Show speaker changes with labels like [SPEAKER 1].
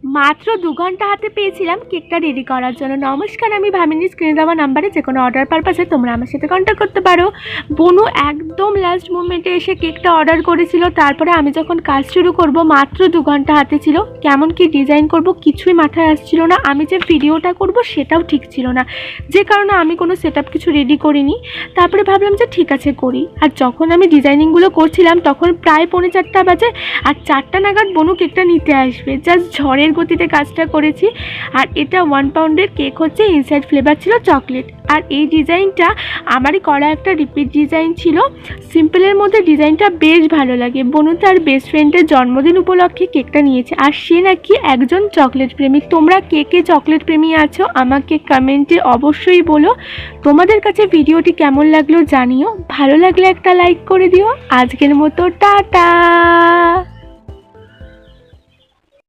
[SPEAKER 1] মাত্র 2 ঘন্টা হাতে পেয়েছিলাম কেকটা রেডি করার জন্য। নমস্কার, আমি ভামিনী। স্ক্রিনে দেওয়া নাম্বারে যে কোনো অর্ডার পারপাসে তোমরা আমার সাথে কন্ট্যাক্ট করতে পারো। বনু একদম লাস্ট মোমেন্টে এসে কেকটা অর্ডার করেছিল। তারপরে আমি যখন কাজ শুরু করব, মাত্র 2 ঘন্টা হাতে ছিল। কেমন কি ডিজাইন করব কিছুই মাথায় আসছিল না। আমি যে ভিডিওটা করব সেটাও ঠিক ছিল না, যে কারণে আমি কোনো সেটআপ কিছু রেডি করিনি। তারপরে ভাবলাম যে ঠিক আছে করি। আর যখন আমি ডিজাইনিংগুলো করছিলাম তখন প্রায় 3:45 বাজে, আর 4টা নাগাদ বনু কেকটা নিতে আসবে। জাস্ট ঝড়ের গতিতে কাজটা করেছি। আর এটা 1 পাউন্ডের কেক হচ্ছে, ইনসাইড ফ্লেভার ছিল চকলেট। আর এই ডিজাইনটা আমারই করা একটা রিপিট ডিজাইন ছিল। সিম্পলের মধ্যে ডিজাইনটা বেশ ভালো লাগে। বনু তার বেস্ট ফ্রেন্ডের জন্মদিন উপলক্ষে কেকটা নিয়েছে, আর সে নাকি একজন চকলেট প্রেমিক। তোমরা কে কে চকলেট প্রেমী আছো আমাকে কমেন্টে অবশ্যই বলো। তোমাদের কাছে ভিডিওটি কেমন লাগলো জানিও। ভালো লাগলে একটা লাইক করে দিও। আজকের মতো টাটা।